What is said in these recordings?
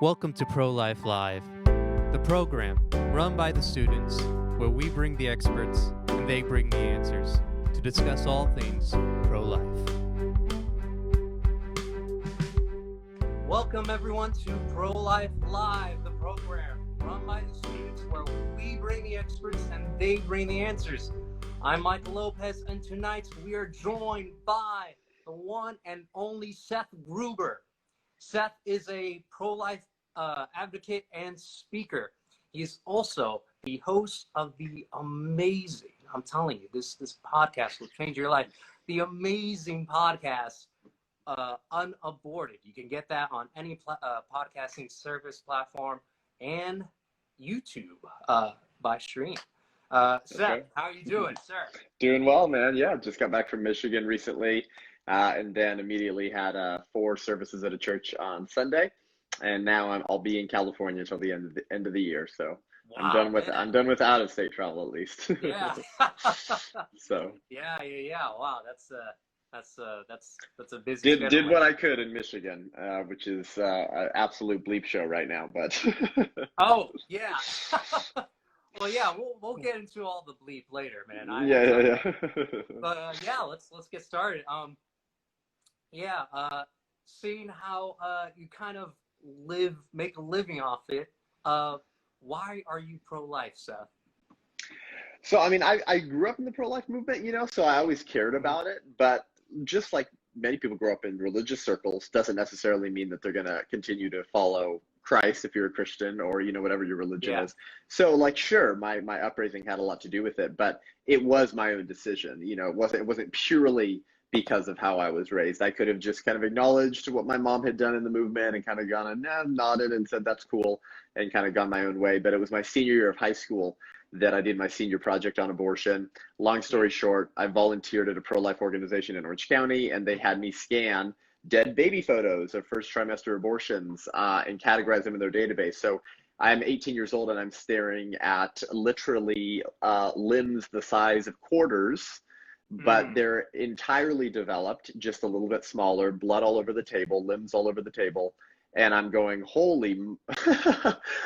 Welcome to Pro-Life Live, the program run by the students where we bring the experts and they bring the answers to discuss all things pro-life. Welcome everyone to Pro-Life Live, the program run by the students where we bring the experts and they bring the answers. I'm Michael Lopez, and tonight we are joined by the one and only Seth Gruber. Seth is a pro-life advocate and speaker. He's also the host of the amazing, I'm telling you, this podcast will change your life, the amazing podcast, Unaborted. You can get that on any podcasting service platform and YouTube by stream. Seth, okay. How are you doing, sir? Doing well, man. Yeah, just got back from Michigan recently, and then immediately had 4 services at a church on Sunday, and now I'll be in California until the end of the year. So wow, I'm done with out of state travel at least. Yeah. So. Yeah. Wow, that's a busy. Did what I could in Michigan, which is an absolute bleep show right now, but. Oh yeah. Well, yeah, we'll get into all the bleep later, man. Yeah. But yeah, let's get started. Seeing how you kind of make a living off it. Why are you pro-life, Seth? So, I mean, I grew up in the pro-life movement, so I always cared about it, but just like many people grow up in religious circles doesn't necessarily mean that they're going to continue to follow Christ if you're a Christian or, whatever your religion is. So sure, my upbringing had a lot to do with it, but it was my own decision. It wasn't purely because of how I was raised. I could have just kind of acknowledged what my mom had done in the movement and kind of gone and nodded and said, that's cool, and kind of gone my own way. But it was my senior year of high school that I did my senior project on abortion. Long story short, I volunteered at a pro-life organization in Orange County, and they had me scan dead baby photos of first trimester abortions and categorize them in their database. So I'm 18 years old and I'm staring at literally limbs the size of quarters, but they're entirely developed, just a little bit smaller, blood all over the table, limbs all over the table. And I'm going, holy,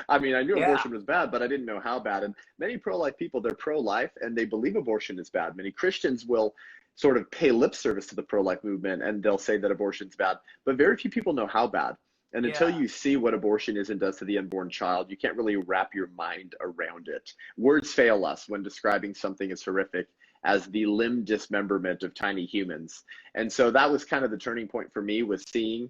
I mean, I knew abortion was bad, but I didn't know how bad. And many pro-life people, they're pro-life and they believe abortion is bad. Many Christians will sort of pay lip service to the pro-life movement and they'll say that abortion's bad, but very few people know how bad. And until you see what abortion is and does to the unborn child, you can't really wrap your mind around it. Words fail us when describing something as horrific as the limb dismemberment of tiny humans. And so that was kind of the turning point for me, was seeing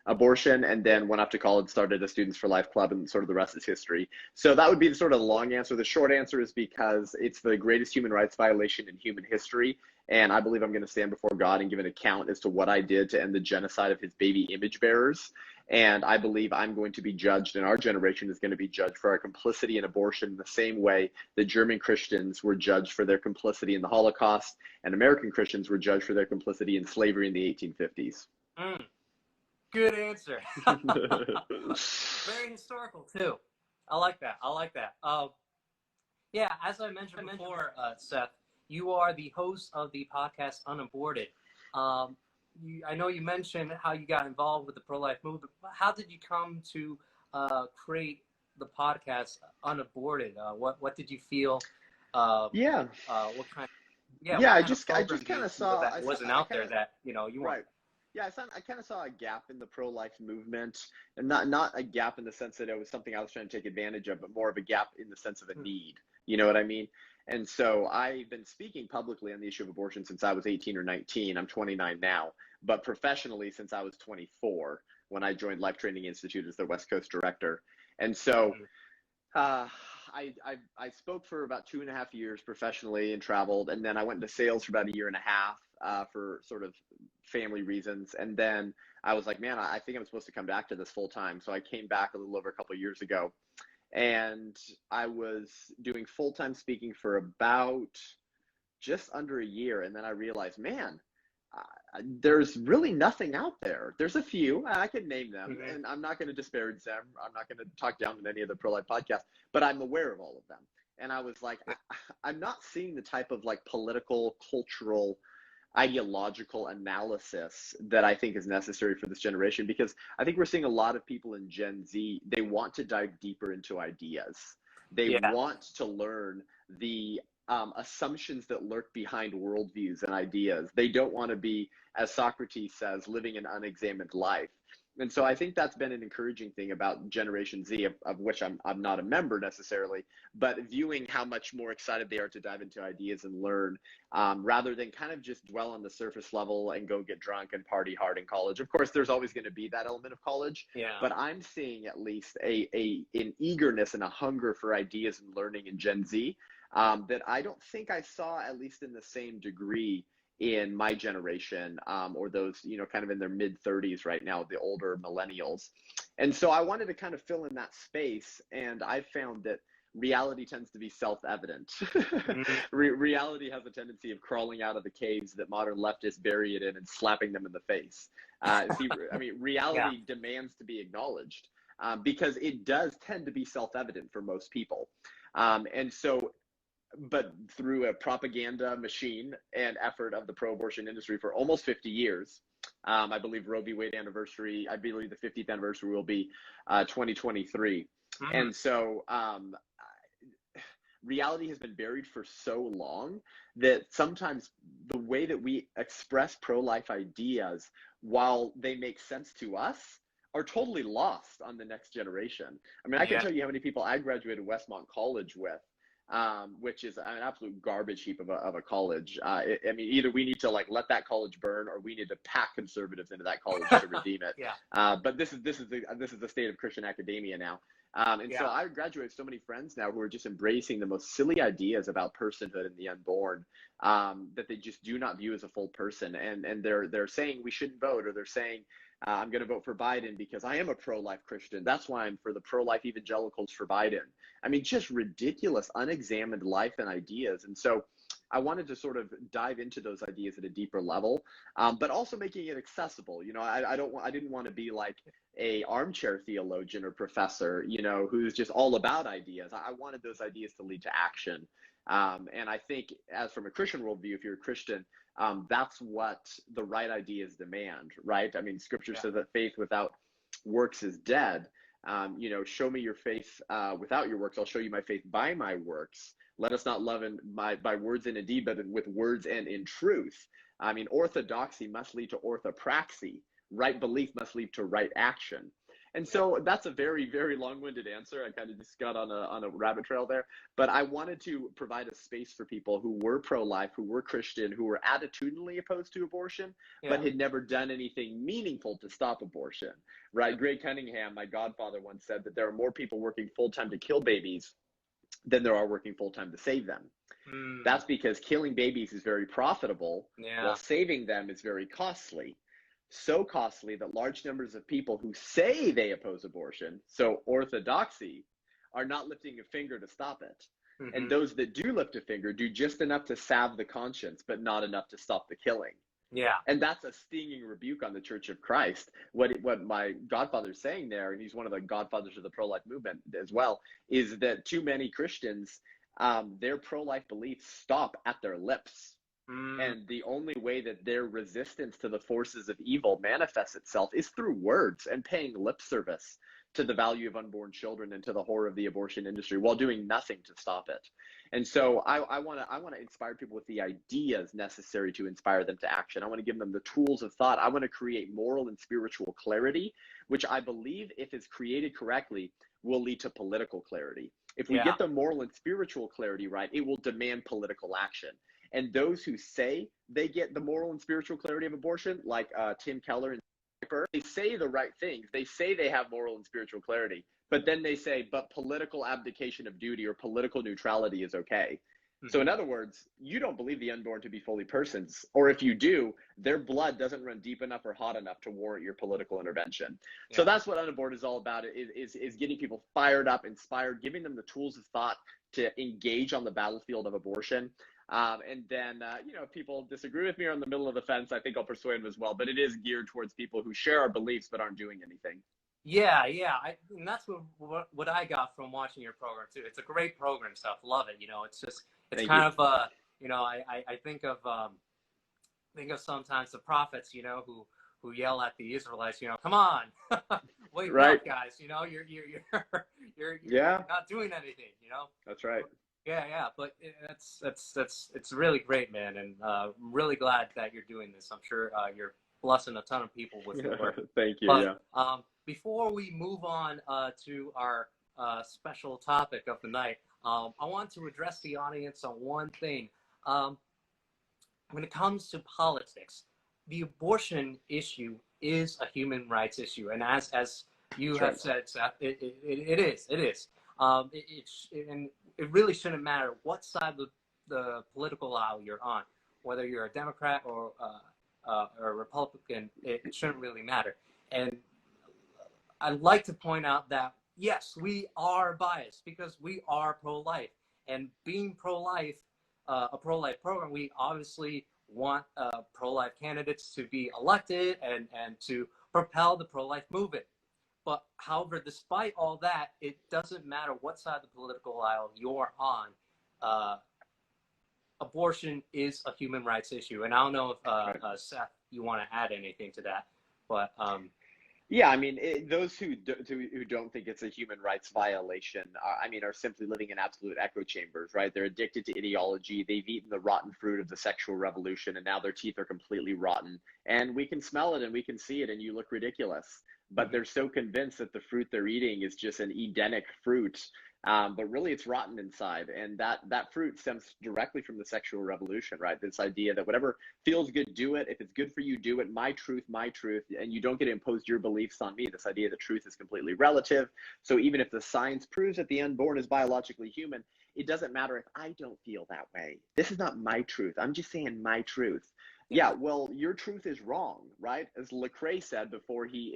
abortion, and then went off to college, started a Students for Life club, and sort of the rest is history. So that would be the sort of the long answer. The short answer is because it's the greatest human rights violation in human history, and I believe I'm going to stand before God and give an account as to what I did to end the genocide of his baby image bearers. And I believe I'm going to be judged, and our generation is going to be judged for our complicity in abortion in the same way that German Christians were judged for their complicity in the Holocaust, and American Christians were judged for their complicity in slavery in the 1850s. Good answer. Very historical too. I like that. As I mentioned before, Seth, you are the host of the podcast Unaborted. I know you mentioned how you got involved with the pro-life movement. How did you come to create the podcast Unaborted? What did you feel? What kind? I just kind of saw that wasn't out there that you right. want. Yeah, I kind of saw a gap in the pro-life movement, and not a gap in the sense that it was something I was trying to take advantage of, but more of a gap in the sense of a need. You know what I mean? And so I've been speaking publicly on the issue of abortion since I was 18 or 19. I'm 29 now, but professionally since I was 24 when I joined Life Training Institute as their West Coast director. And so I spoke for about 2.5 years professionally and traveled, and then I went into sales for about 1.5 years for sort of family reasons. And then I was like, man, I think I'm supposed to come back to this full time. So I came back a little over a couple of years ago, and I was doing full-time speaking for about just under 1 year. And then I realized, man, there's really nothing out there. There's a few, I can name them, and I'm not going to disparage them. I'm not going to talk down on any of the pro-life podcasts, but I'm aware of all of them. And I was like, I'm not seeing the type of political, cultural ideological analysis that I think is necessary for this generation, because I think we're seeing a lot of people in Gen Z, they want to dive deeper into ideas. They Yeah. want to learn the assumptions that lurk behind worldviews and ideas. They don't want to be, as Socrates says, living an unexamined life. And so I think that's been an encouraging thing about Generation Z, of which I'm not a member necessarily, but viewing how much more excited they are to dive into ideas and learn, rather than kind of just dwell on the surface level and go get drunk and party hard in college. Of course, there's always going to be that element of college, Yeah. but I'm seeing at least an eagerness and a hunger for ideas and learning in Gen Z, that I don't think I saw, at least in the same degree, in my generation, or those, kind of in their mid 30s right now, the older millennials. And so I wanted to kind of fill in that space. And I found that reality tends to be self-evident. Mm-hmm. Reality has a tendency of crawling out of the caves that modern leftists bury it in and slapping them in the face. Reality demands to be acknowledged, because it does tend to be self-evident for most people. But through a propaganda machine and effort of the pro-abortion industry for almost 50 years, I believe Roe v. Wade anniversary, I believe the 50th anniversary will be 2023. Mm-hmm. And so reality has been buried for so long that sometimes the way that we express pro-life ideas, while they make sense to us, are totally lost on the next generation. I mean, I can tell you how many people I graduated Westmont College with, which is an absolute garbage heap of a college. Either we need to let that college burn, or we need to pack conservatives into that college to redeem it. But this is the state of Christian academia now. So I graduated so many friends now who are just embracing the most silly ideas about personhood and the unborn, that they just do not view as a full person. And they're saying we shouldn't vote, or they're saying, I'm going to vote for Biden because I am a pro-life Christian. That's why I'm for the pro-life evangelicals for Biden. I mean, just ridiculous, unexamined life and ideas. And so I wanted to sort of dive into those ideas at a deeper level, but also making it accessible. I didn't want to be like a armchair theologian or professor, who's just all about ideas. I wanted those ideas to lead to action. And I think, as from a Christian worldview, if you're a Christian, that's what the right ideas demand, right? I mean, Scripture says that faith without works is dead. Show me your faith without your works. I'll show you my faith by my works. Let us not love by words and in deed, but with words and in truth. I mean, orthodoxy must lead to orthopraxy. Right belief must lead to right action. And so that's a very, very long-winded answer. I kind of just got on a rabbit trail there, but I wanted to provide a space for people who were pro-life, who were Christian, who were attitudinally opposed to abortion, but had never done anything meaningful to stop abortion, right? Greg Cunningham, my godfather, once said that there are more people working full-time to kill babies than there are working full-time to save them. That's because killing babies is very profitable, while saving them is very costly. So costly that large numbers of people who say they oppose abortion, so orthodoxy, are not lifting a finger to stop it. Mm-hmm. And those that do lift a finger do just enough to salve the conscience, but not enough to stop the killing. Yeah. And that's a stinging rebuke on the Church of Christ. What my godfather's saying there, and he's one of the godfathers of the pro-life movement as well, is that too many Christians, their pro-life beliefs stop at their lips. And the only way that their resistance to the forces of evil manifests itself is through words and paying lip service to the value of unborn children and to the horror of the abortion industry, while doing nothing to stop it. And so I want to inspire people with the ideas necessary to inspire them to action. I want to give them the tools of thought. I want to create moral and spiritual clarity, which I believe, if it's created correctly, will lead to political clarity. If we get the moral and spiritual clarity right, it will demand political action. And those who say they get the moral and spiritual clarity of abortion, like Tim Keller and Piper, they say the right things. They say they have moral and spiritual clarity, but then they say, but political abdication of duty or political neutrality is okay. Mm-hmm. So in other words, you don't believe the unborn to be fully persons, or if you do, their blood doesn't run deep enough or hot enough to warrant your political intervention. Yeah. So that's what Unaborted is all about, is getting people fired up, inspired, giving them the tools of thought to engage on the battlefield of abortion. And then, if people disagree with me or in the middle of the fence, I think I'll persuade them as well. But it is geared towards people who share our beliefs but aren't doing anything. Yeah. And that's what I got from watching your program, too. It's a great program, stuff. Love it. It's kind of, I think of think of sometimes the prophets, who yell at the Israelites, come on, wake Right. up, guys. You're Yeah, not doing anything. that's right. Yeah. But it's really great, man, and I'm really glad that you're doing this. I'm sure you're blessing a ton of people with your work. Thank you. But Yeah. before we move on to our special topic of the night, I want to address the audience on one thing. When it comes to politics, the abortion issue is a human rights issue, and as you That's have right. said, Seth, it is. And it really shouldn't matter what side of the political aisle you're on, whether you're a Democrat or a Republican. It shouldn't really matter. And I'd like to point out that yes, we are biased because we are pro-life, and being pro-life, a pro-life program, we obviously want pro-life candidates to be elected and to propel the pro-life movement. But however, despite all that, it doesn't matter what side of the political aisle you're on. Abortion is a human rights issue, and I don't know if Seth, you want to add anything to that, but Yeah, I mean, those who don't think it's a human rights violation, are simply living in absolute echo chambers, right? They're addicted to ideology. They've eaten the rotten fruit of the sexual revolution, and now their teeth are completely rotten. And we can smell it and we can see it, and you look ridiculous. But they're so convinced that the fruit they're eating is just an Edenic fruit, but really it's rotten inside. And that fruit stems directly from the sexual revolution, right? This idea that whatever feels good, do it. If it's good for you, do it. My truth, and you don't get to impose your beliefs on me. This idea that truth is completely relative. So even if the science proves that the unborn is biologically human, it doesn't matter if I don't feel that way. This is not my truth. I'm just saying my truth. Yeah, well, your truth is wrong, right? As Lecrae said before he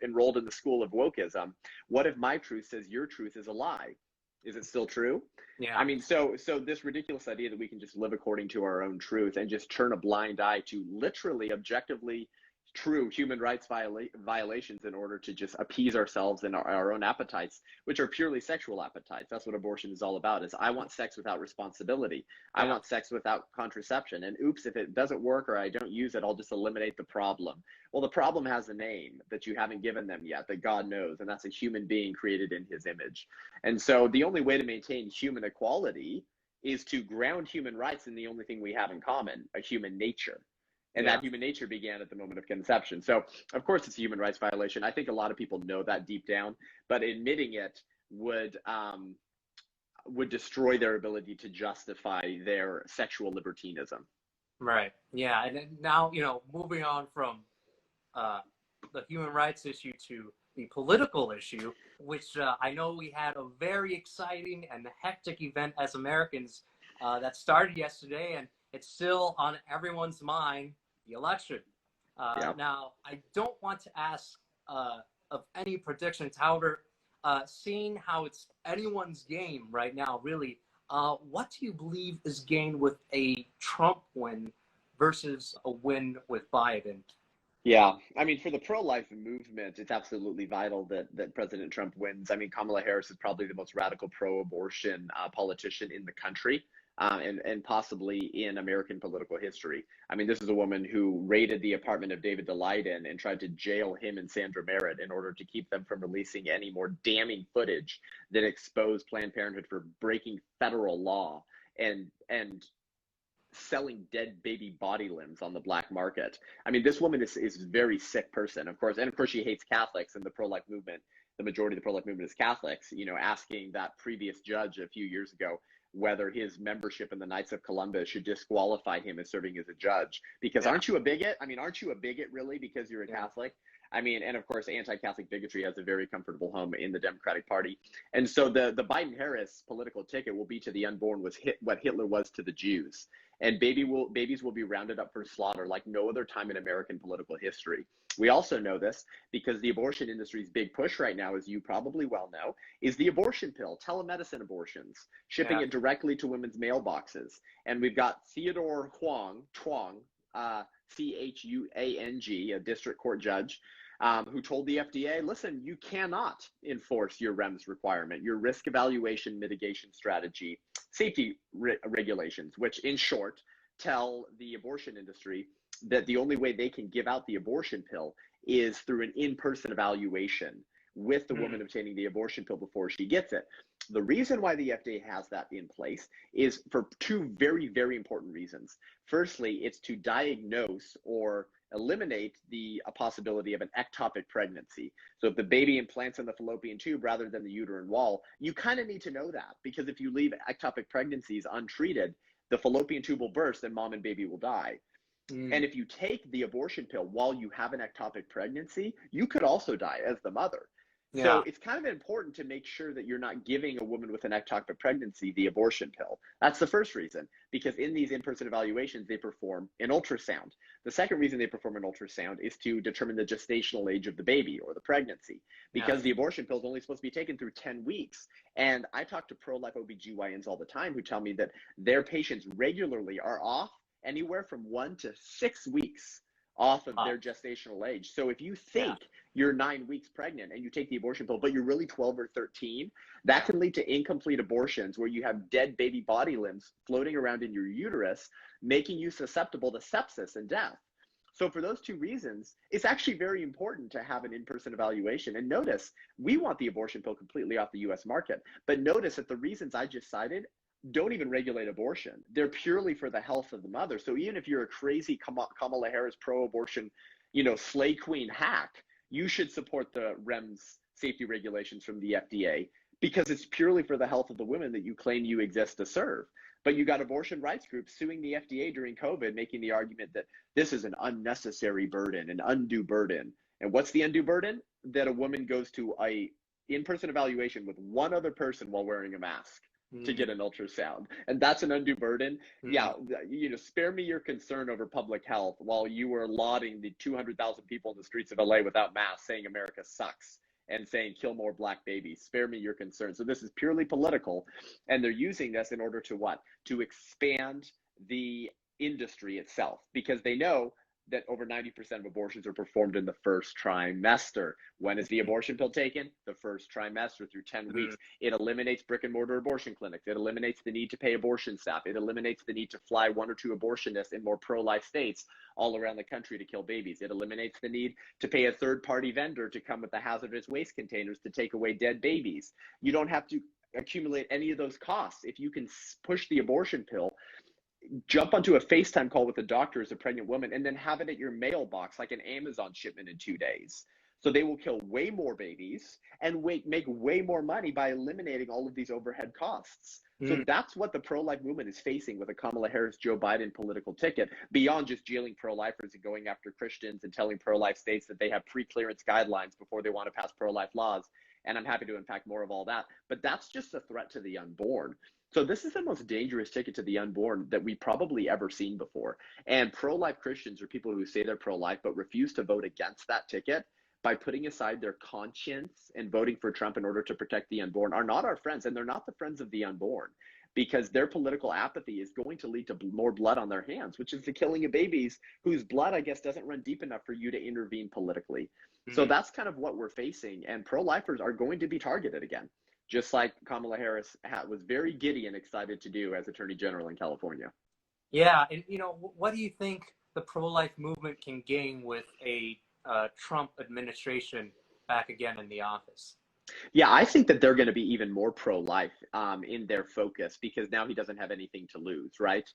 enrolled in the school of wokeism, what if my truth says your truth is a lie? Is it still true? yeah. I mean, so this ridiculous idea that we can just live according to our own truth and just turn a blind eye to literally, objectively true human rights violations in order to just appease ourselves and our own appetites, which are purely sexual appetites. That's what abortion is all about, is I want sex without responsibility. I Yeah. want sex without contraception. And oops, if it doesn't work or I don't use it, I'll just eliminate the problem. Well, the problem has a name that you haven't given them yet, that God knows, and that's a human being created in his image. And so the only way to maintain human equality is to ground human rights in the only thing we have in common, a human nature. And Yeah. that human nature began at the moment of conception. So, of course, it's a human rights violation. I think a lot of people know that deep down, but admitting it would destroy their ability to justify their sexual libertinism. Right. Yeah. And then now, moving on from the human rights issue to the political issue, which I know we had a very exciting and hectic event as Americans that started yesterday, and it's still on everyone's mind, the election. Yeah. Now, I don't want to ask of any predictions. However, seeing how it's anyone's game right now, really, what do you believe is gained with a Trump win versus a win with Biden? Yeah, I mean, for the pro-life movement, it's absolutely vital that President Trump wins. I mean, Kamala Harris is probably the most radical pro-abortion politician in the country, and possibly in American political history. I mean, this is a woman who raided the apartment of David Daleiden and tried to jail him and Sandra Merritt in order to keep them from releasing any more damning footage that exposed Planned Parenthood for breaking federal law and selling dead baby body limbs on the black market. I mean, this woman is a very sick person, of course, and of course she hates Catholics and the pro-life movement. The majority of the pro-life movement is Catholics. Asking that previous judge a few years ago whether his membership in the Knights of Columbus should disqualify him as serving as a judge. Because aren't you a bigot? I mean, aren't you a bigot really because you're a Catholic? I mean, and of course, anti-Catholic bigotry has a very comfortable home in the Democratic Party. And so the Biden-Harris political ticket will be to the unborn what Hitler was to the Jews. And babies will be rounded up for slaughter like no other time in American political history. We also know this because the abortion industry's big push right now, as you probably well know, is the abortion pill, telemedicine abortions, shipping it directly to women's mailboxes. And we've got Theodore Huang, Chuang, a district court judge, who told the FDA, listen, you cannot enforce your REMS requirement, your risk evaluation mitigation strategy, safety regulations, which in short tell the abortion industry that the only way they can give out the abortion pill is through an in-person evaluation with the woman obtaining the abortion pill before she gets it. The reason why the FDA has that in place is for two very, very important reasons. Firstly, it's to diagnose or eliminate the possibility of an ectopic pregnancy. So if the baby implants in the fallopian tube rather than the uterine wall, you kind of need to know that, because if you leave ectopic pregnancies untreated, the fallopian tube will burst and mom and baby will die. And if you take the abortion pill while you have an ectopic pregnancy, you could also die as the mother. Yeah. So it's kind of important to make sure that you're not giving a woman with an ectopic pregnancy the abortion pill. That's the first reason, because in these in-person evaluations, they perform an ultrasound. The second reason they perform an ultrasound is to determine the gestational age of the baby or the pregnancy, because the abortion pill is only supposed to be taken through 10 weeks. And I talk to pro-life OBGYNs all the time who tell me that their patients regularly are off anywhere from 1 to 6 weeks off of their gestational age. So if you think you're 9 weeks pregnant and you take the abortion pill, but you're really 12 or 13, that can lead to incomplete abortions where you have dead baby body limbs floating around in your uterus, making you susceptible to sepsis and death. So for those two reasons, it's actually very important to have an in-person evaluation. And notice, we want the abortion pill completely off the US market, but notice that the reasons I just cited don't even regulate abortion. They're purely for the health of the mother. So even if you're a crazy Kamala Harris pro-abortion, slay queen hack, you should support the REMS safety regulations from the FDA, because it's purely for the health of the women that you claim you exist to serve. But you got abortion rights groups suing the FDA during COVID, making the argument that this is an unnecessary burden, an undue burden. And what's the undue burden? That a woman goes to a in-person evaluation with one other person while wearing a mask to get an ultrasound. And that's an undue burden. Yeah, spare me your concern over public health while you were lauding the 200,000 people in the streets of LA without masks saying America sucks and saying kill more black babies. Spare me your concern. So this is purely political, and they're using this in order to what? To expand the industry itself, because they know that over 90% of abortions are performed in the first trimester. When is the abortion pill taken? The first trimester through 10 weeks. It eliminates brick and mortar abortion clinics. It eliminates the need to pay abortion staff. It eliminates the need to fly 1 or 2 abortionists in more pro-life states all around the country to kill babies. It eliminates the need to pay a third-party vendor to come with the hazardous waste containers to take away dead babies. You don't have to accumulate any of those costs. If you can push the abortion pill, jump onto a FaceTime call with a doctor as a pregnant woman, and then have it at your mailbox like an Amazon shipment in 2 days. So they will kill way more babies and make way more money by eliminating all of these overhead costs. So that's what the pro-life movement is facing with a Kamala Harris, Joe Biden political ticket, beyond just jailing pro-lifers and going after Christians and telling pro-life states that they have pre-clearance guidelines before they want to pass pro-life laws. And I'm happy to unpack more of all that. But that's just a threat to the unborn. So this is the most dangerous ticket to the unborn that we've probably ever seen before. And pro-life Christians, or people who say they're pro-life but refuse to vote against that ticket by putting aside their conscience and voting for Trump in order to protect the unborn, are not our friends, and they're not the friends of the unborn, because their political apathy is going to lead to more blood on their hands, which is the killing of babies whose blood, I guess, doesn't run deep enough for you to intervene politically. So that's kind of what we're facing, and pro-lifers are going to be targeted again, just like Kamala Harris was very giddy and excited to do as Attorney General in California. Yeah, and what do you think the pro-life movement can gain with a Trump administration back again in the office? Yeah, I think that they're going to be even more pro-life in their focus, because now he doesn't have anything to lose, right?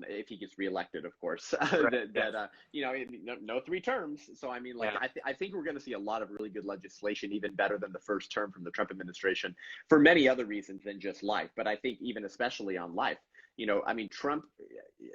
If he gets reelected, of course. No 3 terms. So, I mean, I think we're going to see a lot of really good legislation, even better than the first term from the Trump administration, for many other reasons than just life. But I think even especially on life, Trump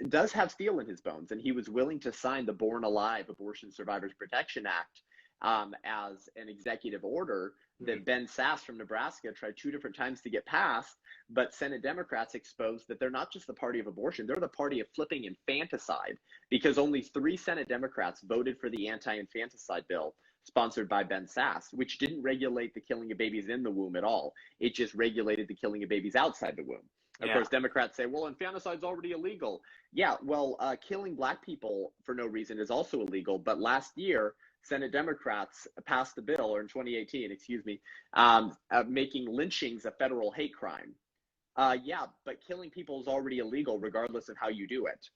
does have steel in his bones, and he was willing to sign the Born Alive Abortion Survivors Protection Act as an executive order that Ben Sass from Nebraska tried 2 different times to get passed, but Senate Democrats exposed that they're not just the party of abortion, they're the party of flipping infanticide, because only 3 Senate Democrats voted for the anti-infanticide bill sponsored by Ben Sass, which didn't regulate the killing of babies in the womb at all. It just regulated the killing of babies outside the womb. Of course, Democrats say, well, infanticide's already illegal. Yeah, well, killing black people for no reason is also illegal, but last year, Senate Democrats passed a bill, or in 2018, making lynchings a federal hate crime. Yeah, but killing people is already illegal regardless of how you do it.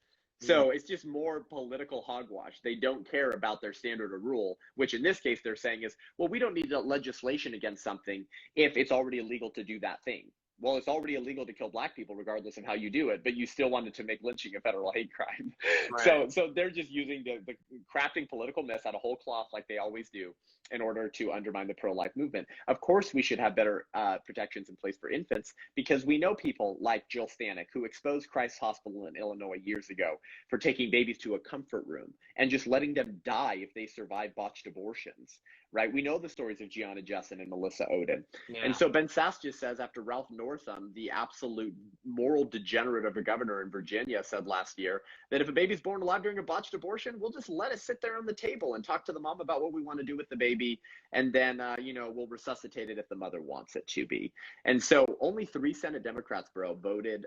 So it's just more political hogwash. They don't care about their standard or rule, which in this case they're saying is, well, we don't need legislation against something if it's already illegal to do that thing. Well, it's already illegal to kill black people regardless of how you do it, but you still wanted to make lynching a federal hate crime. Right. So they're just using the crafting political mess out of whole cloth like they always do in order to undermine the pro-life movement. Of course, we should have better protections in place for infants, because we know people like Jill Stanek, who exposed Christ's Hospital in Illinois years ago for taking babies to a comfort room and just letting them die if they survive botched abortions, right? We know the stories of Gianna Jessen and Melissa Ohden. Yeah. And so Ben Sass just says, after Ralph Northam, the absolute moral degenerate of a governor in Virginia, said last year, that if a baby's born alive during a botched abortion, we'll just let it sit there on the table and talk to the mom about what we want to do with the baby. And then, we'll resuscitate it if the mother wants it to be. And so only 3 Senate Democrats, bro, voted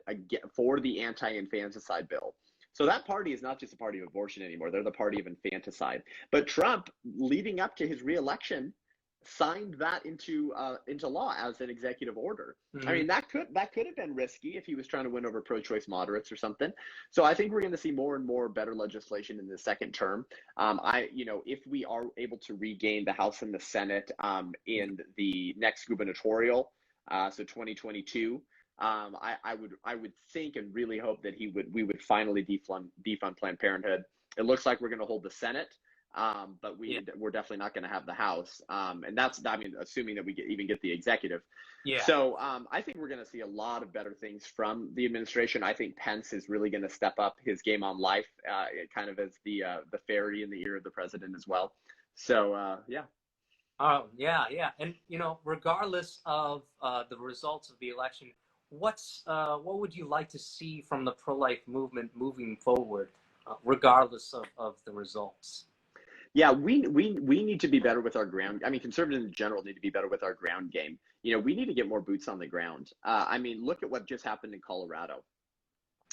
for the anti-infanticide bill. So that party is not just a party of abortion anymore. They're the party of infanticide. But Trump, leading up to his reelection, signed that into law as an executive order. Mm-hmm. I mean, that could have been risky if he was trying to win over pro-choice moderates or something. So I think we're going to see more and more better legislation in the second term. If we are able to regain the House and the Senate in the next gubernatorial, so 2022. I would think and really hope that we would finally defund Planned Parenthood. It looks like we're going to hold the Senate, but we're definitely not going to have the House, and that's, assuming that we even get the executive. Yeah. So I think we're going to see a lot of better things from the administration. I think Pence is really going to step up his game on life, kind of as the fairy in the ear of the president as well. So yeah. Oh yeah. And regardless of the results of the election, what would you like to see from the pro-life movement moving forward, regardless of the results? Yeah, we need to be better with our ground. I mean, conservatives in general need to be better with our ground game. We need to get more boots on the ground. Look at what just happened in Colorado.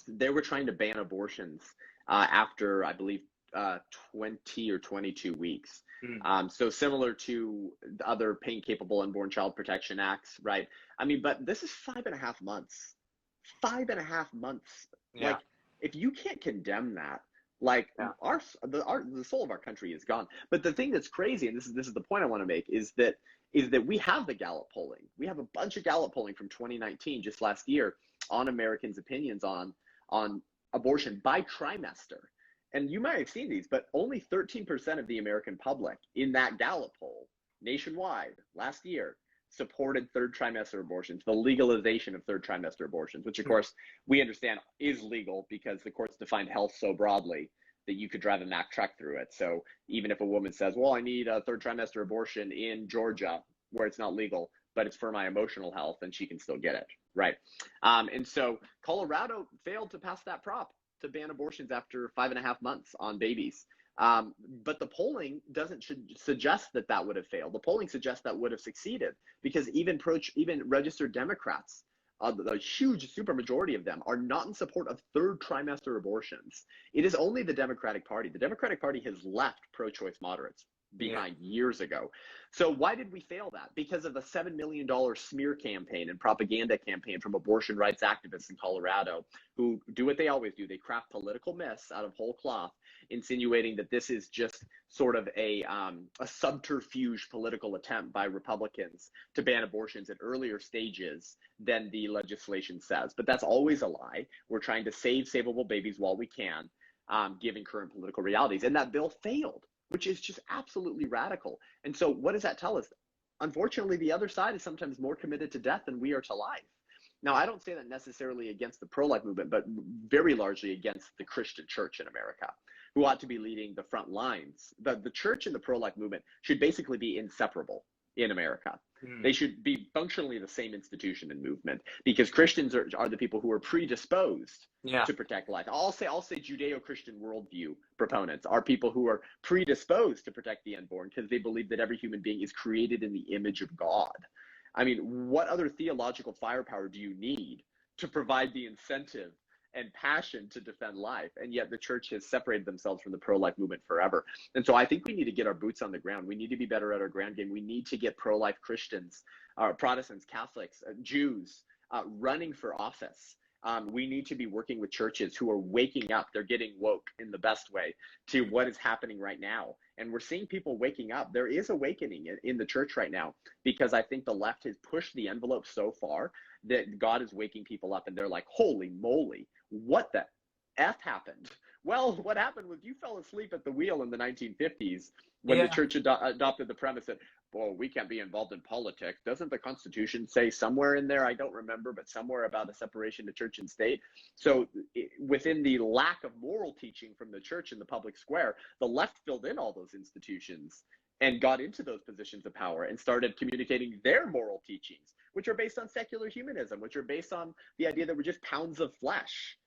They were trying to ban abortions after, I believe, 20 or 22 weeks. So similar to the other pain-capable unborn child protection acts, right? But this is 5.5 months. 5.5 months. Yeah. Like, if you can't condemn that, the soul of our country is gone. But the thing that's crazy, and this is the point I want to make, is that we have the Gallup polling. We have a bunch of Gallup polling from 2019, just last year, on Americans' opinions on abortion by trimester. And you might have seen these, but only 13% of the American public in that Gallup poll nationwide last year supported third trimester abortions, the legalization of third trimester abortions, which of course we understand is legal because the courts defined health so broadly that you could drive a Mack truck through it. So even if a woman says, well, I need a third trimester abortion in Georgia where it's not legal, but it's for my emotional health, then she can still get it, right? And so Colorado failed to pass that prop to ban abortions after 5.5 months on babies. But the polling doesn't suggest that would have failed. The polling suggests that would have succeeded, because even registered Democrats, the huge supermajority of them, are not in support of third trimester abortions. It is only the Democratic Party. The Democratic Party has left pro-choice moderates behind years ago. So why did we fail that? Because of the $7 million smear campaign and propaganda campaign from abortion rights activists in Colorado, who do what they always do. They craft political myths out of whole cloth, insinuating that this is just sort of a subterfuge political attempt by Republicans to ban abortions at earlier stages than the legislation says. But that's always a lie. We're trying to save savable babies while we can, given current political realities. And that bill failed, which is just absolutely radical. And so what does that tell us? Unfortunately, the other side is sometimes more committed to death than we are to life. Now, I don't say that necessarily against the pro-life movement, but very largely against the Christian church in America, who ought to be leading the front lines. The church and the pro-life movement should basically be inseparable in America. They should be functionally the same institution and movement, because Christians are the people who are predisposed to protect life. I'll say Judeo-Christian worldview proponents are people who are predisposed to protect the unborn because they believe that every human being is created in the image of God. What other theological firepower do you need to provide the incentive and passion to defend life? And yet the church has separated themselves from the pro-life movement forever. And so I think we need to get our boots on the ground. We need to be better at our ground game. We need to get pro-life Christians, Protestants, Catholics, Jews running for office We need to be working with churches who are waking up. They're getting woke in the best way to what is happening right now. And we're seeing people waking up. There is awakening in the church right now, because I think the left has pushed the envelope so far that God is waking people up, and they're like, holy moly, what the F happened? Well, what happened was you fell asleep at the wheel in the 1950s when the church adopted the premise that, well, we can't be involved in politics. Doesn't the Constitution say somewhere in there, I don't remember, but somewhere about a separation of church and state? So within the lack of moral teaching from the church in the public square, the left filled in all those institutions and got into those positions of power and started communicating their moral teachings, which are based on secular humanism, which are based on the idea that we're just pounds of flesh.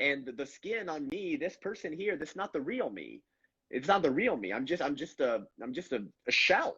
And the skin on me, this person here, that's not the real me. It's not the real me. I'm just a shell.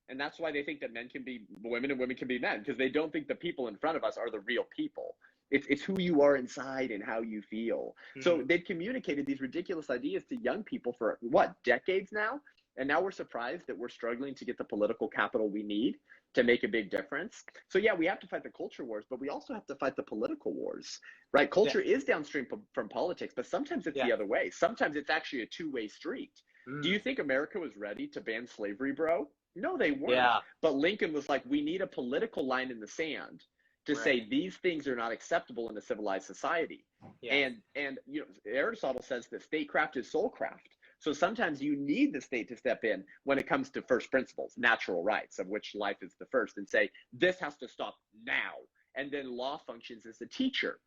And that's why they think that men can be women and women can be men, because they don't think the people in front of us are the real people. It's who you are inside and how you feel. Mm-hmm. So they've communicated these ridiculous ideas to young people for what, decades now? And now we're surprised that we're struggling to get the political capital we need to make a big difference. So yeah, we have to fight the culture wars, but we also have to fight the political wars, right? Culture is downstream from politics, but sometimes it's the other way. Sometimes it's actually a two-way street. Do you think America was ready to ban slavery, bro? No, they weren't. Yeah. But Lincoln was like, we need a political line in the sand to say these things are not acceptable in a civilized society. Yeah. And you know, Aristotle says that statecraft is soulcraft. So sometimes you need the state to step in when it comes to first principles, natural rights, of which life is the first, and say, this has to stop now. And then law functions as a teacher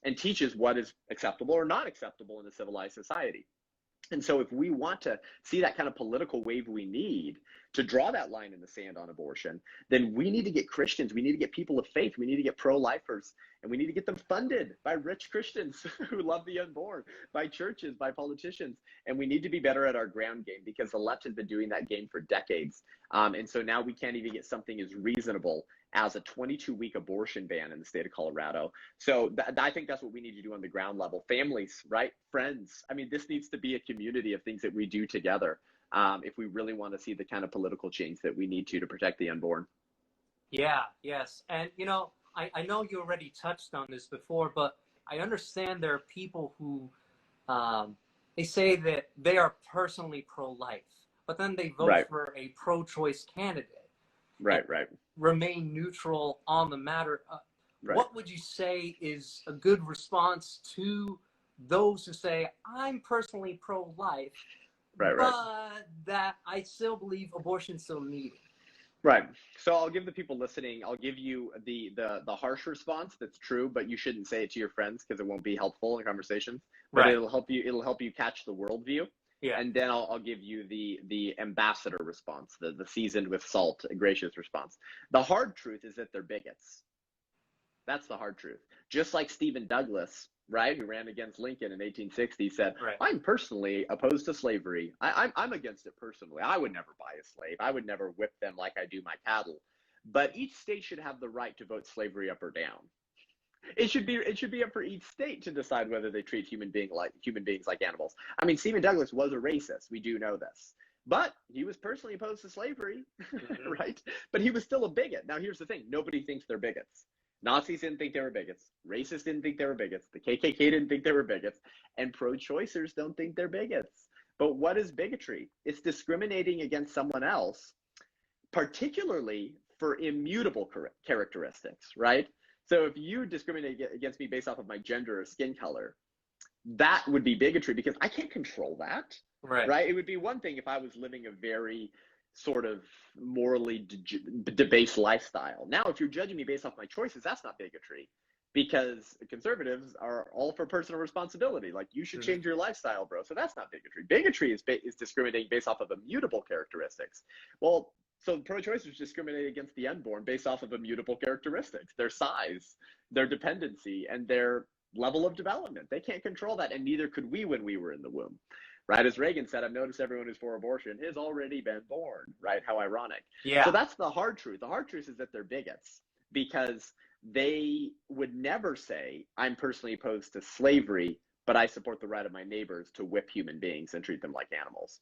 and teaches what is acceptable or not acceptable in a civilized society. And so if we want to see that kind of political wave we need to draw that line in the sand on abortion, then we need to get Christians, we need to get people of faith, we need to get pro-lifers, and we need to get them funded by rich Christians who love the unborn, by churches, by politicians. And we need to be better at our ground game, because the left has been doing that game for decades. And so now we can't even get something as reasonable as a 22-week abortion ban in the state of Colorado. So I think that's what we need to do on the ground level. Families, right? Friends. I mean, this needs to be a community of things that we do together if we really want to see the kind of political change that we need to protect the unborn. Yeah, yes. And, you know, I know you already touched on this before, but I understand there are people who, they say that they are personally pro-life, but then they vote for a pro-choice candidate. Right. Remain neutral on the matter. What would you say is a good response to those who say, I'm personally pro-life, but that I still believe abortion is still needed? Right. So I'll give the people listening, I'll give you the harsh response that's true, but you shouldn't say it to your friends because it won't be helpful in conversations. But it'll help you catch the worldview. Yeah. And then I'll give you the ambassador response, the seasoned with salt, gracious response. The hard truth is that they're bigots. That's the hard truth. Just like Stephen Douglas, right, who ran against Lincoln in 1860, said, I'm personally opposed to slavery. I'm against it personally. I would never buy a slave. I would never whip them like I do my cattle. But each state should have the right to vote slavery up or down. It should be up for each state to decide whether they treat human beings like animals. I mean, Stephen Douglas was a racist. We do know this. But he was personally opposed to slavery, right? But he was still a bigot. Now, here's the thing. Nobody thinks they're bigots. Nazis didn't think they were bigots. Racists didn't think they were bigots. The KKK didn't think they were bigots. And pro-choicers don't think they're bigots. But what is bigotry? It's discriminating against someone else, particularly for immutable characteristics, right? So if you discriminate against me based off of my gender or skin color, that would be bigotry because I can't control that, right? It would be one thing if I was living a very sort of morally debased lifestyle. Now, if you're judging me based off my choices, that's not bigotry because conservatives are all for personal responsibility. Like, you should change your lifestyle, bro. So that's not bigotry. Bigotry is discriminating based off of immutable characteristics. Well, so pro-choicers discriminate against the unborn based off of immutable characteristics, their size, their dependency, and their level of development. They can't control that, and neither could we when we were in the womb. Right? As Reagan said, I've noticed everyone who's for abortion has already been born. Right? How ironic. Yeah. So that's the hard truth. The hard truth is that they're bigots because they would never say, I'm personally opposed to slavery, but I support the right of my neighbors to whip human beings and treat them like animals.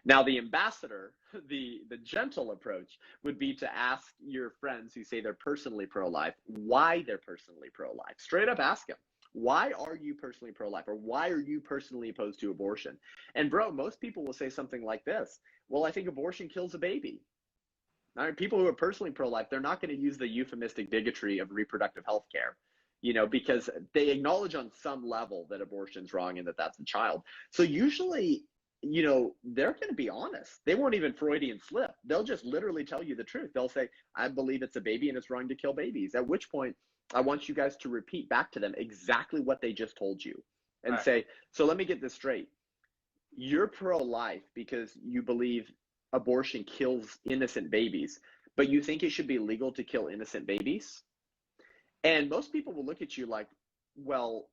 Now, the ambassador, the gentle approach would be to ask your friends who say they're personally pro-life why they're personally pro-life. Straight up ask them, Why are you personally pro-life, or why are you personally opposed to abortion? And bro, most people will say something like this. Well, I think abortion kills a baby. All right, people who are personally pro-life, they're not going to use the euphemistic bigotry of reproductive health care, because they acknowledge on some level that abortion's wrong and that that's a child. So usually, they're going to be honest. They won't even Freudian slip. They'll just literally tell you the truth. They'll say, I believe it's a baby and it's wrong to kill babies. At which point, I want you guys to repeat back to them exactly what they just told you and say, so let me get this straight. You're pro-life because you believe abortion kills innocent babies, but you think it should be legal to kill innocent babies? And most people will look at you like, well,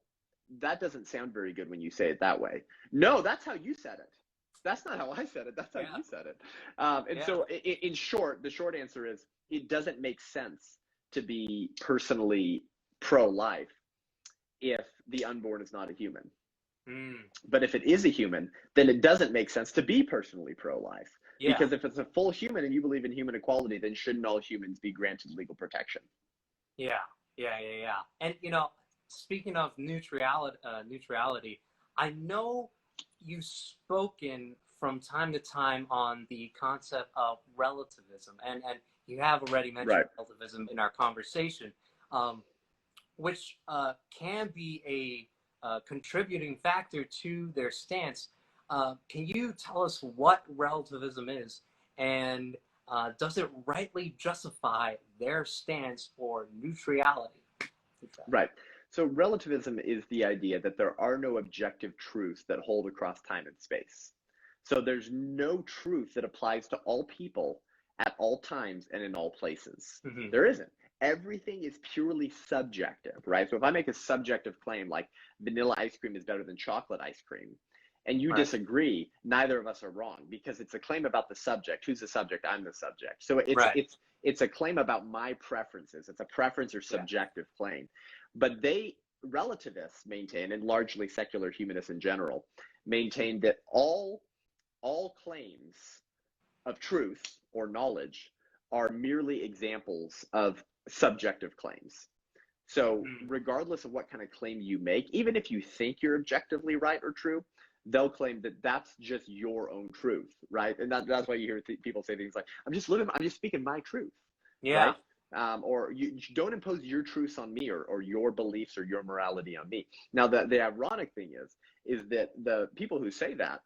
that doesn't sound very good when you say it that way. No, that's how you said it. That's not how I said it. That's how you said it. So in short, the short answer is it doesn't make sense to be personally pro-life if the unborn is not a human. But if it is a human, then it doesn't make sense to be personally pro-life. Because if it's a full human and you believe in human equality, then shouldn't all humans be granted legal protection? Yeah. And, speaking of neutrality, I know you've spoken from time to time on the concept of relativism, and you have already mentioned relativism in our conversation, which can be a contributing factor to their stance. Can you tell us what relativism is, and does it rightly justify their stance for neutrality? Right. So relativism is the idea that there are no objective truths that hold across time and space. So there's no truth that applies to all people at all times and in all places. There isn't. Everything is purely subjective, right? So if I make a subjective claim like vanilla ice cream is better than chocolate ice cream, and you disagree, neither of us are wrong, because it's a claim about the subject. Who's the subject? I'm the subject. So it's a claim about my preferences. It's a preference or subjective claim. But relativists maintain, and largely secular humanists in general, maintain that all claims of truth or knowledge are merely examples of subjective claims. So regardless of what kind of claim you make, even if you think you're objectively right or true, they'll claim that that's just your own truth, right? And that's why you hear people say things like, I'm just speaking my truth, right? Or you don't impose your truths on me, or your beliefs or your morality on me. Now, the ironic thing is that the people who say that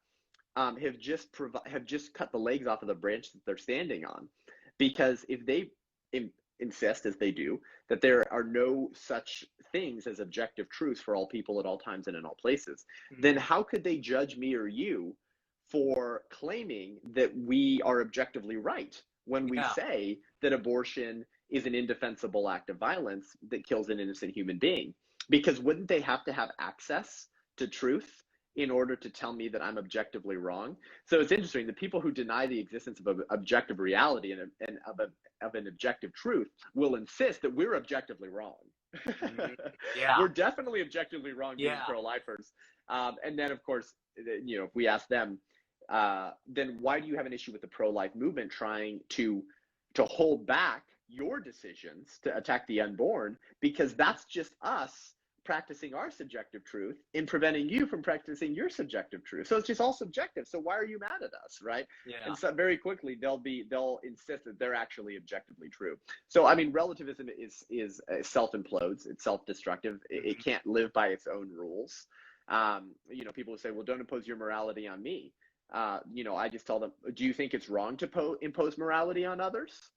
have just cut the legs off of the branch that they're standing on, because if they insist, as they do, that there are no such things as objective truths for all people at all times and in all places, then how could they judge me or you for claiming that we are objectively right when we say that abortion is an indefensible act of violence that kills an innocent human being? Because wouldn't they have to have access to truth in order to tell me that I'm objectively wrong? So it's interesting, the people who deny the existence of objective reality and of an objective truth will insist that we're objectively wrong. We're definitely objectively wrong being pro-lifers. And then, of course, if we ask them, then why do you have an issue with the pro-life movement trying to hold back your decisions to attack the unborn? Because that's just us practicing our subjective truth in preventing you from practicing your subjective truth. So it's just all subjective. So why are you mad at us, right? And so very quickly they'll insist that they're actually objectively true. So I mean, relativism is self-implodes. It's self-destructive. It can't live by its own rules. People will say, well, don't impose your morality on me. I just tell them, do you think it's wrong to impose morality on others?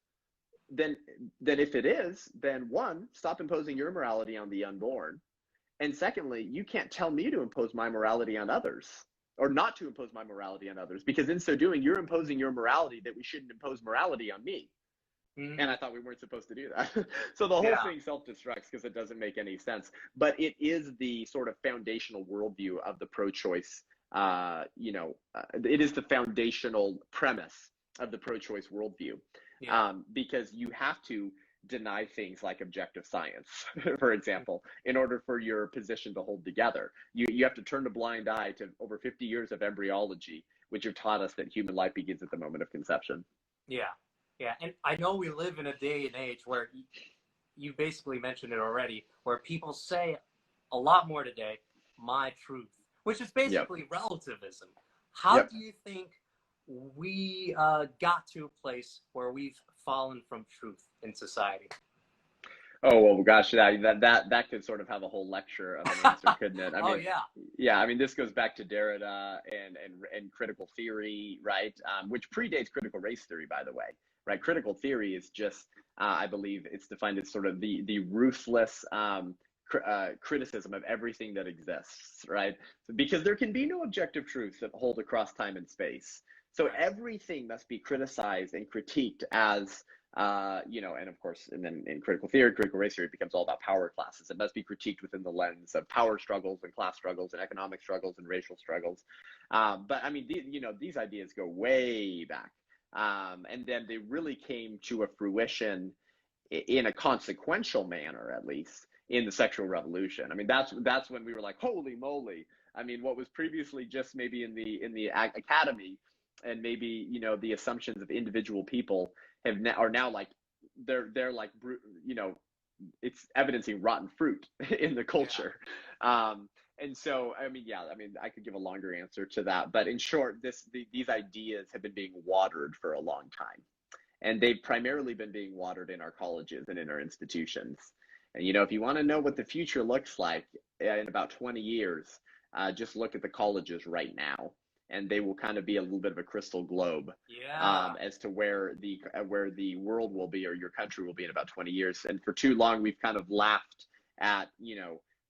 Then if it is, then one, stop imposing your morality on the unborn. And secondly, you can't tell me to impose my morality on others, or not to impose my morality on others, because in so doing, you're imposing your morality that we shouldn't impose morality on me. And I thought we weren't supposed to do that. So the whole thing self-destructs because it doesn't make any sense. But it is the sort of foundational worldview of the pro-choice. It is the foundational premise of the pro-choice worldview, because you have to deny things like objective science, for example, in order for your position to hold together. You have to turn a blind eye to over 50 years of embryology, which have taught us that human life begins at the moment of conception. And I know we live in a day and age where you basically mentioned it already, where people say a lot more today, my truth, which is Yep. basically relativism. How Yep. do you think we got to a place where we've fallen from truth in society? Oh well, gosh, that could sort of have a whole lecture of an answer, couldn't it? I Oh mean, yeah, yeah, I mean, this goes back to Derrida and critical theory, right? Which predates critical race theory, by the way, right? Critical theory is just, I believe, it's defined as sort of the ruthless criticism of everything that exists, right? So, because there can be no objective truths that hold across time and space. So right. everything must be criticized and critiqued as and of course, and then in critical theory, critical race theory, it becomes all about power classes. It must be critiqued within the lens of power struggles and class struggles and economic struggles and racial struggles. But I mean, these ideas go way back. And then they really came to a fruition in a consequential manner, at least in the sexual revolution. I mean, that's when we were like, holy moly. I mean, what was previously just maybe in the academy and maybe, the assumptions of individual people are now like they're like it's evidencing rotten fruit in the culture. And so I mean, yeah, I mean, I could give a longer answer to that, but in short, these ideas have been being watered for a long time, and they've primarily been being watered in our colleges and in our institutions. And if you want to know what the future looks like in about 20 years, just look at the colleges right now, and they will kind of be a little bit of a crystal globe as to where the world will be, or your country will be, in about 20 years. And for too long, we've kind of laughed at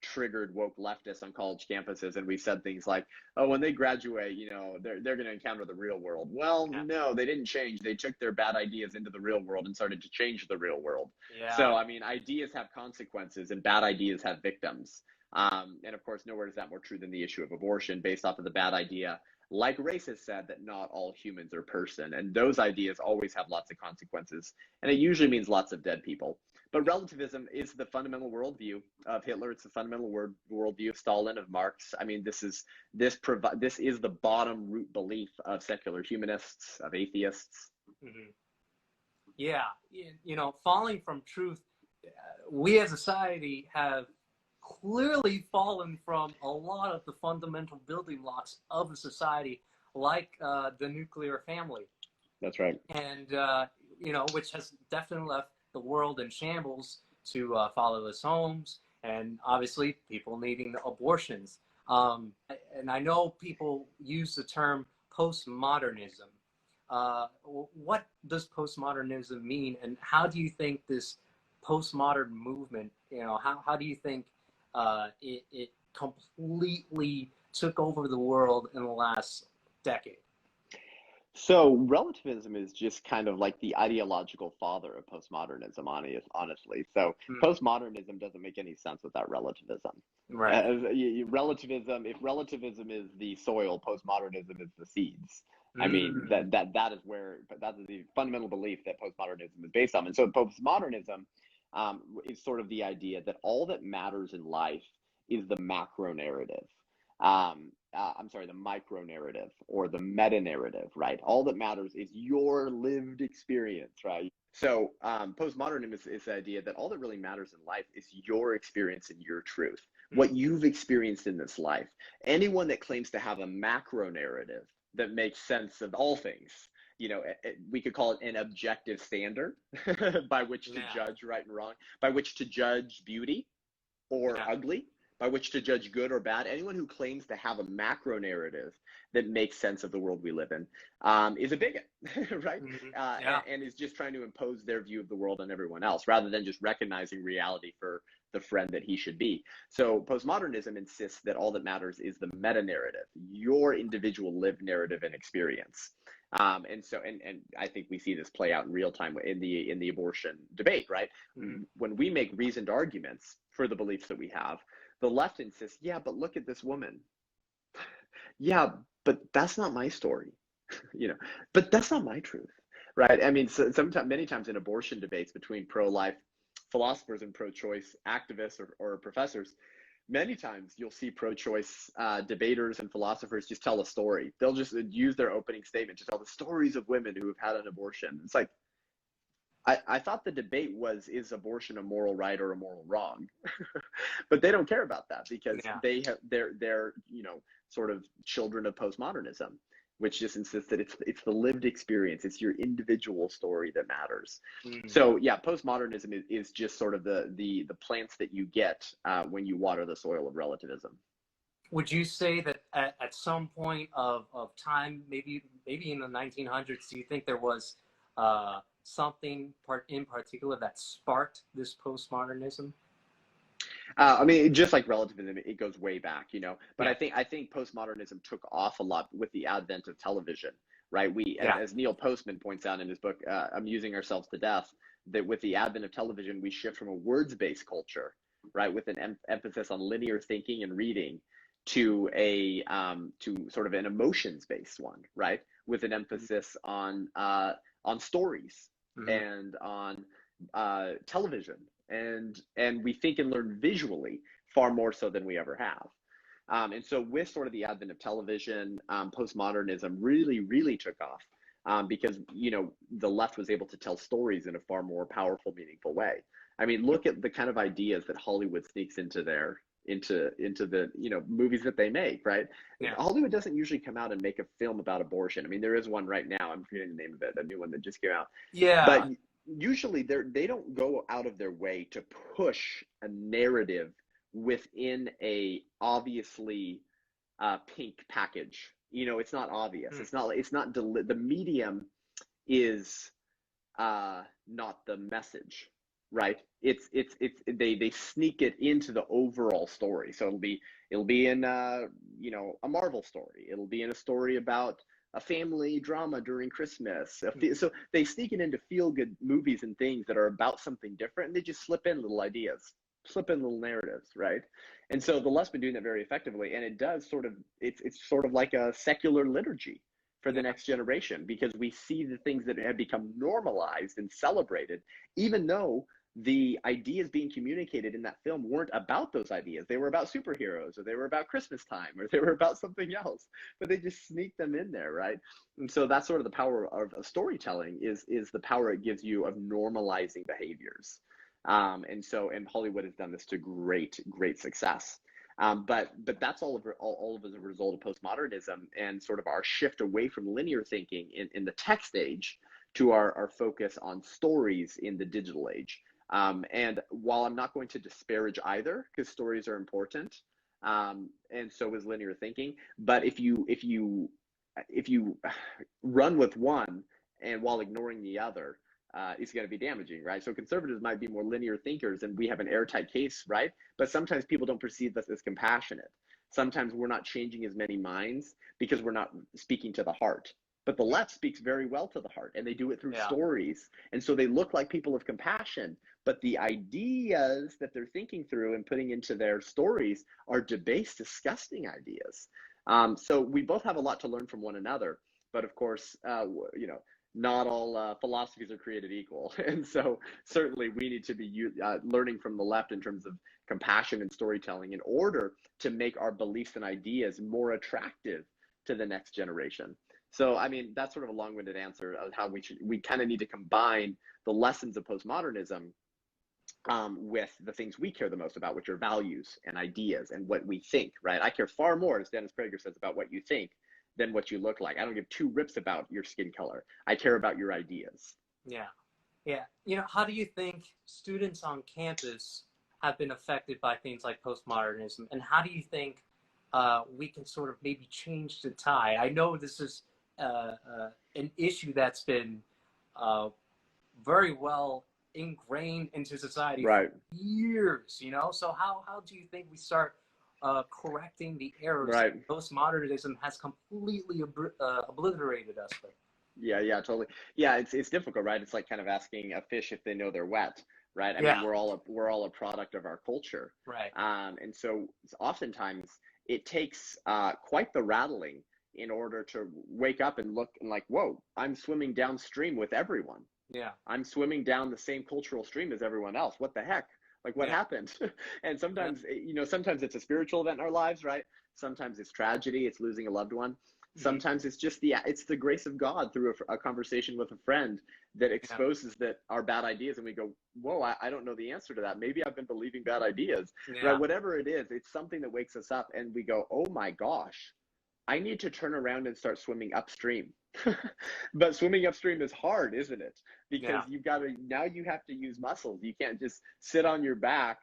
triggered woke leftists on college campuses, and we've said things like, oh, when they graduate, they're going to encounter the real world. Well, no, they didn't change. They took their bad ideas into the real world and started to change the real world. So I mean, ideas have consequences, and bad ideas have victims. And of course, nowhere is that more true than the issue of abortion, based off of the bad idea, like race has said, that not all humans are person. And those ideas always have lots of consequences, and it usually means lots of dead people. But relativism is the fundamental worldview of Hitler. It's the fundamental worldview of Stalin, of Marx. I mean, this is the bottom root belief of secular humanists, of atheists. Mm-hmm. Yeah, falling from truth, we as a society have clearly fallen from a lot of the fundamental building blocks of a society, like the nuclear family. That's right. And, which has definitely left the world in shambles to fatherless homes, and obviously people needing abortions. And I know people use the term postmodernism. What does postmodernism mean, and how do you think this postmodern movement, how do you think it completely took over the world in the last decade? So relativism is just kind of like the ideological father of postmodernism, honestly. So postmodernism doesn't make any sense without relativism. Right. Relativism, if relativism is the soil, postmodernism is the seeds. I mean, that is the fundamental belief that postmodernism is based on. And so postmodernism is sort of the idea that all that matters in life is the macro narrative. The micro narrative, or the meta narrative, right? All that matters is your lived experience, right? So postmodernism is the idea that all that really matters in life is your experience and your truth, what you've experienced in this life. Anyone that claims to have a macro narrative that makes sense of all things, we could call it an objective standard by which to judge right and wrong, by which to judge beauty or ugly, by which to judge good or bad. Anyone who claims to have a macro narrative that makes sense of the world we live in is a bigot, right? And is just trying to impose their view of the world on everyone else, rather than just recognizing reality for the friend that he should be. So postmodernism insists that all that matters is the meta narrative, your individual lived narrative and experience. And I think we see this play out in real time in the abortion debate, right? When we make reasoned arguments for the beliefs that we have, the left insists, yeah, but look at this woman. Yeah, but that's not my story. But that's not my truth, right? I mean, many times in abortion debates between pro-life philosophers and pro-choice activists or professors, many times you'll see pro-choice debaters and philosophers just tell a story. They'll just use their opening statement to tell the stories of women who have had an abortion. It's like, I thought the debate was, is abortion a moral right or a moral wrong? But they don't care about that because Yeah. they're sort of children of postmodernism, which just insists that it's the lived experience, it's your individual story that matters. Mm. So yeah, postmodernism is just sort of the plants that you get when you water the soil of relativism. Would you say that at some point of time, maybe in the 1900s, do you think there was something in particular that sparked this postmodernism? I mean, just like relativism, it goes way back, But Yeah. I think postmodernism took off a lot with the advent of television, right? Yeah. As Neil Postman points out in his book, "Amusing Ourselves to Death," that with the advent of television, we shift from a words-based culture, right, with an emphasis on linear thinking and reading, to sort of an emotions-based one, right, with an emphasis on stories Mm-hmm. and on television, and we think and learn visually far more so than we ever have. And so with sort of the advent of television, postmodernism really took off, because the left was able to tell stories in a far more powerful, meaningful way. I mean, look at the kind of ideas that Hollywood sneaks into the movies that they make, right? Yeah. Hollywood doesn't usually come out and make a film about abortion. I mean, there is one right now. I'm forgetting the name of it, a new one that just came out. Yeah. But usually they don't go out of their way to push a narrative within a obviously pink package. It's not obvious. The medium is not the message, right? They sneak it into the overall story. So it'll be in a Marvel story. It'll be in a story about a family drama during Christmas. So they sneak it into feel-good movies and things that are about something different, and they just slip in little ideas, slip in little narratives, right? And so the left's been doing that very effectively, and it's sort of like a secular liturgy for the next generation, because we see the things that have become normalized and celebrated, even though the ideas being communicated in that film weren't about those ideas. They were about superheroes, or they were about Christmas time, or they were about something else, but they just sneak them in there, right? And so that's sort of the power of storytelling, is the power it gives you of normalizing behaviors. And Hollywood has done this to great success. But that's all of as a result of postmodernism and sort of our shift away from linear thinking in the text age to our focus on stories in the digital age. And while I'm not going to disparage either, because stories are important, and so is linear thinking, but if you run with one and while ignoring the other, is going to be damaging, right? So conservatives might be more linear thinkers, and we have an airtight case, right? But sometimes people don't perceive us as compassionate. Sometimes we're not changing as many minds because we're not speaking to the heart. But the left speaks very well to the heart, and they do it through stories. And so they look like people of compassion, but the ideas that they're thinking through and putting into their stories are debased, disgusting ideas. So we both have a lot to learn from one another. But of course, not all philosophies are created equal. And so certainly we need to be learning from the left in terms of compassion and storytelling in order to make our beliefs and ideas more attractive to the next generation. So, I mean, that's sort of a long-winded answer of how we kind of need to combine the lessons of postmodernism with the things we care the most about, which are values and ideas and what we think, right? I care far more, as Dennis Prager says, about what you think than what you look like. I don't give two rips about your skin color. I care about your ideas. Yeah. How do you think students on campus have been affected by things like postmodernism, and how do you think we can sort of maybe change the tide? I know this is an issue that's been very well ingrained into society right. for years, So how do you think we start correcting the errors right. that postmodernism has completely obliterated us with? Yeah, totally. Yeah, it's difficult, right? It's like kind of asking a fish if they know they're wet, right? I mean, we're all a product of our culture, right? And so oftentimes it takes quite the rattling in order to wake up and look and like, whoa, I'm swimming downstream with everyone. Yeah, I'm swimming down the same cultural stream as everyone else. What the heck? Like, what happened? And sometimes, sometimes it's a spiritual event in our lives, right? Sometimes it's tragedy, it's losing a loved one. Sometimes it's just it's the grace of God through a conversation with a friend that exposes that our bad ideas, and we go, whoa, I don't know the answer to that. Maybe I've been believing bad ideas, right? Whatever it is, it's something that wakes us up and we go, oh my gosh, I need to turn around and start swimming upstream. But swimming upstream is hard, isn't it? Because now you have to use muscles. You can't just sit on your back,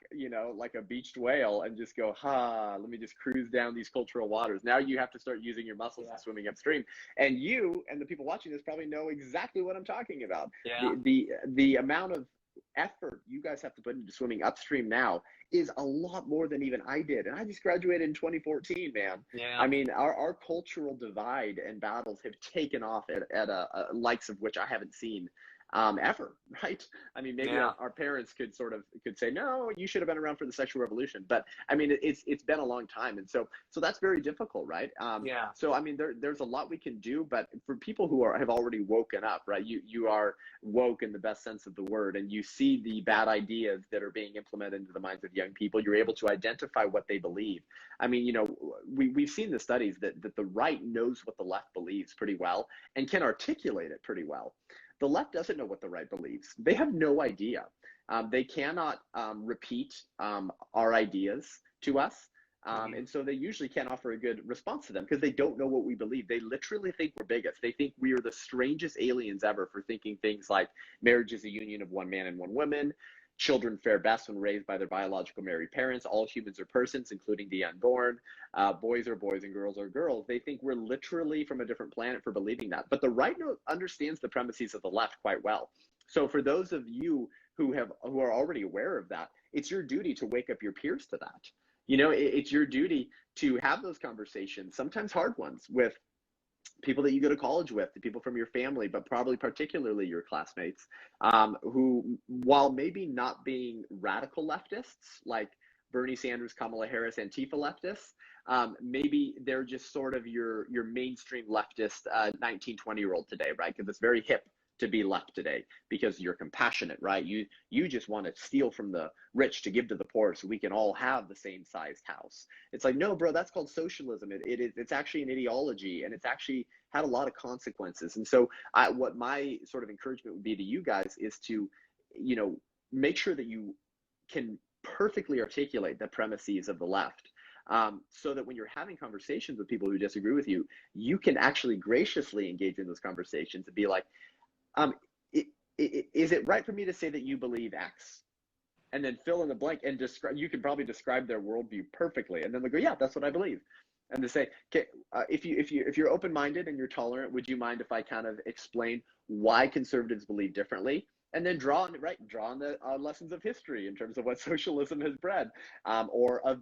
like a beached whale and just go, let me just cruise down these cultural waters. Now you have to start using your muscles and swimming upstream. And you and the people watching this probably know exactly what I'm talking about. The amount of effort you guys have to put into swimming upstream now is a lot more than even I did. And I just graduated in 2014, man. I mean, our cultural divide and battles have taken off at a likes of which I haven't seen ever, right? I mean, maybe our parents could say, no, you should have been around for the sexual revolution. But I mean, it's been a long time. And so that's very difficult, right? So, I mean, there's a lot we can do, but for people who have already woken up, right? You are woke in the best sense of the word, and you see the bad ideas that are being implemented into the minds of young people. You're able to identify what they believe. I mean, we've seen the studies that the right knows what the left believes pretty well and can articulate it pretty well. The left doesn't know what the right believes. They have no idea. They cannot repeat our ideas to us. And so they usually can't offer a good response to them because they don't know what we believe. They literally think we're bigots. They think we are the strangest aliens ever for thinking things like marriage is a union of one man and one woman. Children fare best when raised by their biological married parents. All humans are persons, including the unborn. Boys are boys and girls are girls. They think we're literally from a different planet for believing that. But the right understands the premises of the left quite well. So for those of you who are already aware of that, it's your duty to wake up your peers to that. It's your duty to have those conversations, sometimes hard ones, with people that you go to college with, the people from your family, but probably particularly your classmates, who, while maybe not being radical leftists like Bernie Sanders, Kamala Harris, Antifa leftists, maybe they're just sort of your mainstream leftist 19, 20-year-old today, right? Because it's very hip to be left today because you're compassionate, right? You just want to steal from the rich to give to the poor so we can all have the same sized house. It's like, no, bro, that's called socialism. It's actually an ideology, and it's actually had a lot of consequences. And so what my sort of encouragement would be to you guys is to, make sure that you can perfectly articulate the premises of the left. So that when you're having conversations with people who disagree with you, you can actually graciously engage in those conversations and be like, is it right for me to say that you believe X? And then fill in the blank and you can probably describe their worldview perfectly. And then they go, yeah, that's what I believe. And they say, okay, if you're open-minded and you're tolerant, would you mind if I kind of explain why conservatives believe differently? And then draw on the lessons of history in terms of what socialism has bred, or of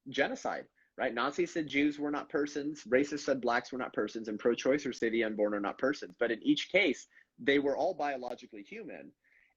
genocide. Right? Nazis said Jews were not persons, racists said blacks were not persons, and pro-choicers say the unborn are not persons. But in each case, they were all biologically human,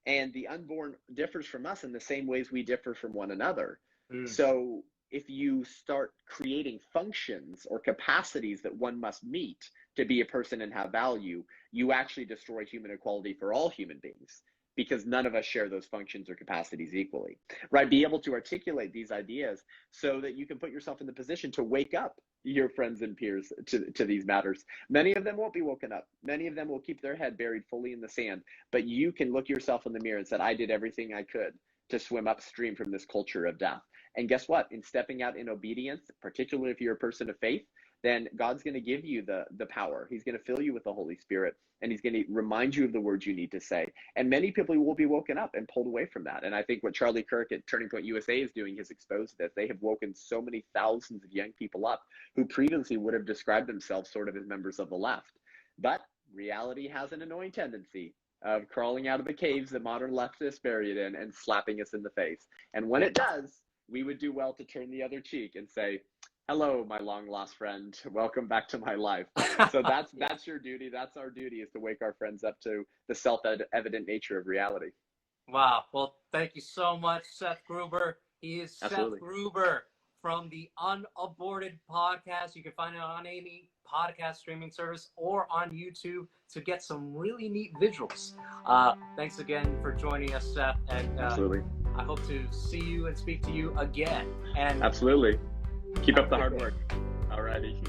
and the unborn differs from us in the same ways we differ from one another. So if you start creating functions or capacities that one must meet to be a person and have value, you actually destroy human equality for all human beings, because none of us share those functions or capacities equally, right? Be able to articulate these ideas so that you can put yourself in the position to wake up your friends and peers to these matters. Many of them won't be woken up. Many of them will keep their head buried fully in the sand, but you can look yourself in the mirror and say, I did everything I could to swim upstream from this culture of death. And guess what? In stepping out in obedience, particularly if you're a person of faith, then God's going to give you the power. He's going to fill you with the Holy Spirit, and he's going to remind you of the words you need to say. And many people will be woken up and pulled away from that. And I think what Charlie Kirk at Turning Point USA is doing is expose this. They have woken so many thousands of young people up who previously would have described themselves sort of as members of the left. But reality has an annoying tendency of crawling out of the caves that modern leftists buried in and slapping us in the face. And when it does, we would do well to turn the other cheek and say, hello, my long lost friend. Welcome back to my life. So that's your duty. That's our duty, is to wake our friends up to the self-evident nature of reality. Wow. Well, thank you so much, Seth Gruber. He is Absolutely. Seth Gruber from the Unaborted podcast. You can find it on any podcast streaming service or on YouTube to get some really neat visuals. Thanks again for joining us, Seth. And Absolutely. I hope to see you and speak to you again. And absolutely. Keep up the hard work. All righty.